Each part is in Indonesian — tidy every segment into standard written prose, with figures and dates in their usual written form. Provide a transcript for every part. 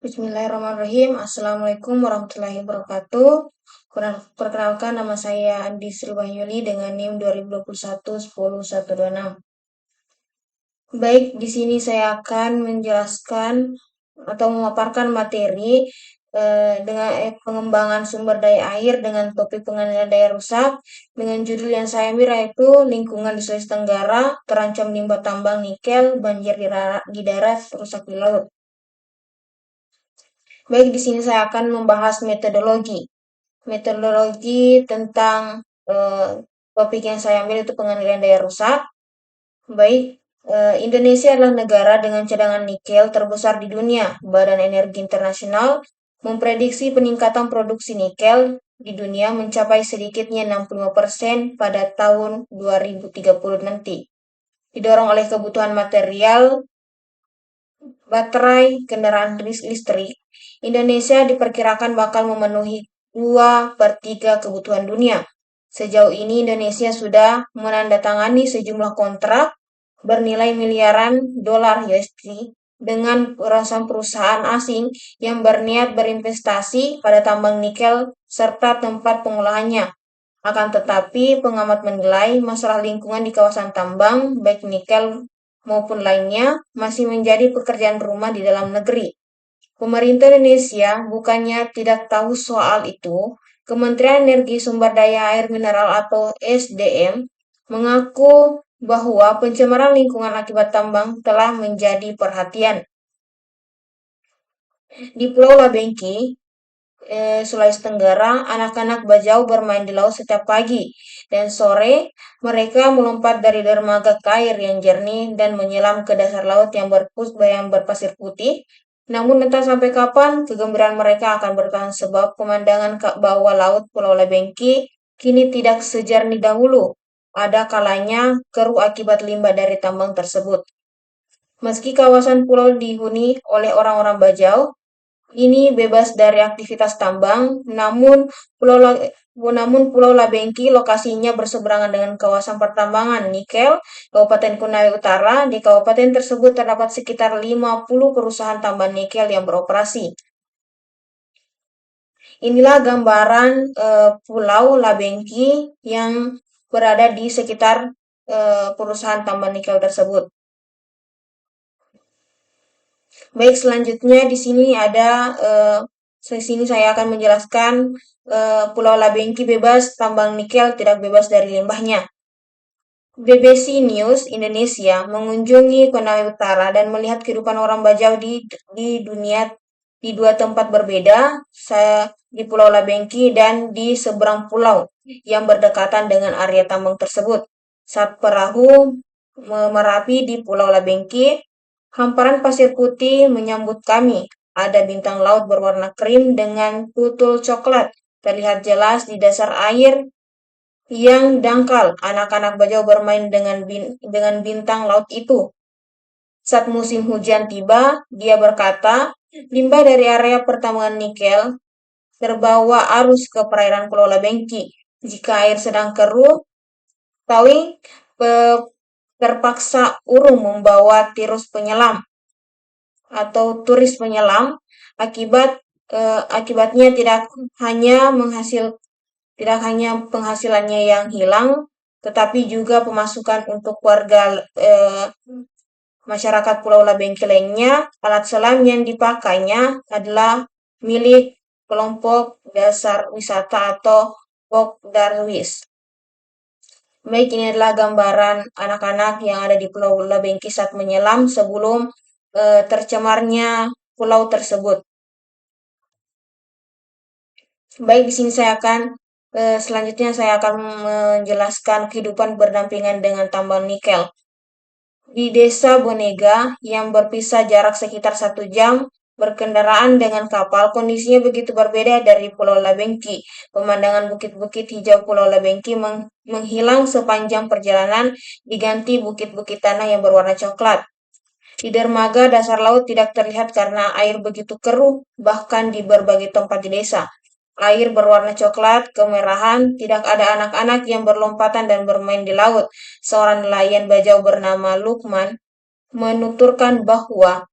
Bismillahirrahmanirrahim. Assalamualaikum warahmatullahi wabarakatuh. Perkenalkan, nama saya Andi Sri Wahyuli dengan NIM 2021 10126. Baik, di sini saya akan menjelaskan atau memaparkan materi dengan pengembangan sumber daya air dengan topik pengendalian daya rusak dengan judul yang saya ambil yaitu lingkungan di Sulawesi Tenggara terancam limbah tambang nikel, banjir di darat, rusak di laut. Baik, di sini saya akan membahas metodologi. Metodologi tentang topik yang saya ambil itu pengendalian daya rusak. Baik, Indonesia adalah negara dengan cadangan nikel terbesar di dunia. Badan Energi Internasional memprediksi peningkatan produksi nikel di dunia mencapai sedikitnya 65% pada tahun 2030 nanti. Didorong oleh kebutuhan material baterai kendaraan listrik, Indonesia diperkirakan bakal memenuhi 2/3 kebutuhan dunia. Sejauh ini Indonesia sudah menandatangani sejumlah kontrak bernilai miliaran dolar USD dengan perusahaan-perusahaan asing yang berniat berinvestasi pada tambang nikel serta tempat pengolahannya. Akan tetapi, pengamat menilai masalah lingkungan di kawasan tambang, baik nikel maupun lainnya, masih menjadi pekerjaan rumah di dalam negeri. Pemerintah Indonesia bukannya tidak tahu soal itu, Kementerian Energi Sumber Daya Air Mineral atau SDM mengaku bahwa pencemaran lingkungan akibat tambang telah menjadi perhatian. Di Pulau Labengki, Sulawesi Tenggara, anak-anak Bajau bermain di laut setiap pagi dan sore. Mereka melompat dari dermaga ke air yang jernih dan menyelam ke dasar laut yang berpasir putih. Namun entah sampai kapan kegembiraan mereka akan bertahan sebab pemandangan ke bawah laut Pulau Labengki kini tidak sejernih dahulu. Ada kalanya keruh akibat limbah dari tambang tersebut. Meski kawasan pulau dihuni oleh orang-orang Bajau, ini bebas dari aktivitas tambang, namun Pulau Labengki lokasinya berseberangan dengan kawasan pertambangan nikel Kabupaten Konawe Utara. Di kabupaten tersebut terdapat sekitar 50 perusahaan tambang nikel yang beroperasi. Inilah gambaran Pulau Labengki yang berada di sekitar perusahaan tambang nikel tersebut. Baik, selanjutnya di sini ada sini saya akan menjelaskan Pulau Labengki bebas tambang nikel tidak bebas dari limbahnya. BBC News Indonesia mengunjungi Konawe Utara dan melihat kehidupan orang Bajau di dunia di dua tempat berbeda, saya di Pulau Labengki dan di seberang pulau yang berdekatan dengan area tambang tersebut. Saat perahu merapi di Pulau Labengki, hamparan pasir putih menyambut kami. Ada bintang laut berwarna krim dengan tutul coklat terlihat jelas di dasar air yang dangkal. Anak-anak Bajau bermain dengan bintang laut itu. Saat musim hujan tiba, dia berkata, limbah dari area pertambangan nikel terbawa arus ke perairan Pulau Labengki. Jika air sedang keruh, Tawing terpaksa urung membawa turis penyelam. Akibatnya tidak hanya penghasilannya yang hilang, tetapi juga pemasukan untuk warga masyarakat Pulau Labengki lainnya. Alat selam yang dipakainya adalah milik kelompok dasar wisata atau Pokdarwis. Baik, ini adalah gambaran anak-anak yang ada di Pulau Labengki saat menyelam sebelum tercemarnya pulau tersebut. Baik, di sini selanjutnya saya akan menjelaskan kehidupan berdampingan dengan tambang nikel. Di desa Bonega yang berpisah jarak sekitar 1 jam berkendaraan dengan kapal, kondisinya begitu berbeda dari Pulau Labengki. Pemandangan bukit-bukit hijau Pulau Labengki menghilang sepanjang perjalanan, diganti bukit-bukit tanah yang berwarna coklat. Di dermaga dasar laut tidak terlihat karena air begitu keruh, bahkan di berbagai tempat di desa. Air berwarna coklat, kemerahan, tidak ada anak-anak yang berlompatan dan bermain di laut. Seorang nelayan Bajau bernama Lukman menuturkan bahwa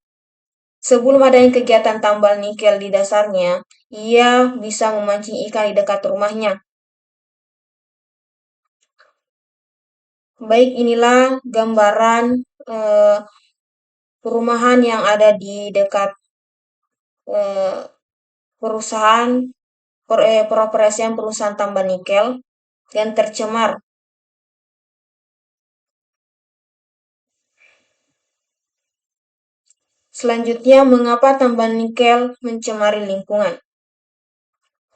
Sebelum adanya kegiatan tambal nikel di dasarnya, ia bisa memancing ikan di dekat rumahnya. Baik, inilah gambaran eh, perumahan yang ada di dekat eh, perusahaan peroperasian perusahaan tambang nikel dan tercemar. Selanjutnya, mengapa tambang nikel mencemari lingkungan?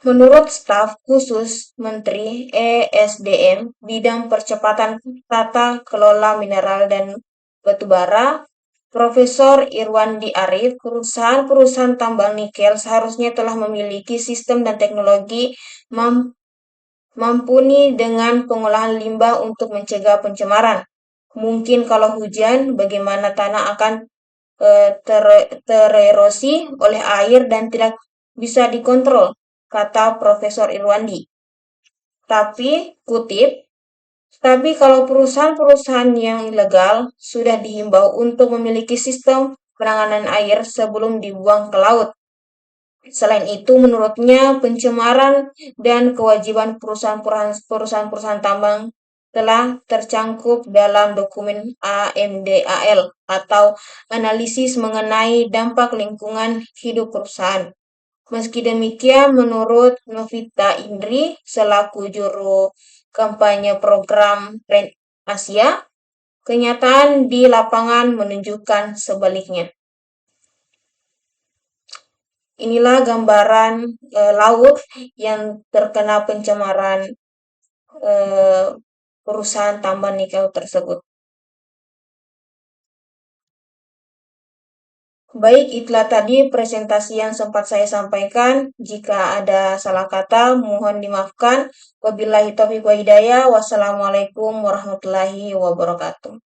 Menurut staf khusus Menteri ESDM bidang percepatan tata kelola mineral dan batubara, Profesor Irwandi Arif, perusahaan-perusahaan tambang nikel seharusnya telah memiliki sistem dan teknologi mumpuni dengan pengolahan limbah untuk mencegah pencemaran. Mungkin kalau hujan, bagaimana tanah akan tererosi oleh air dan tidak bisa dikontrol, kata Profesor Irwandi. Tapi, kutip, tapi kalau perusahaan-perusahaan yang ilegal sudah dihimbau untuk memiliki sistem penanganan air sebelum dibuang ke laut. Selain itu, menurutnya pencemaran dan kewajiban perusahaan-perusahaan tambang telah tercangkup dalam dokumen AMDAL atau analisis mengenai dampak lingkungan hidup perusahaan. Meski demikian, menurut Novita Indri selaku juru kampanye program Trend Asia, kenyataan di lapangan menunjukkan sebaliknya. Inilah gambaran laut yang terkena pencemaran eh, perusahaan tambang nikel tersebut. Baik, itulah tadi presentasi yang sempat saya sampaikan. Jika ada salah kata, mohon dimaafkan. Wabillahi taufiq wa hidayah. Wassalamualaikum warahmatullahi wabarakatuh.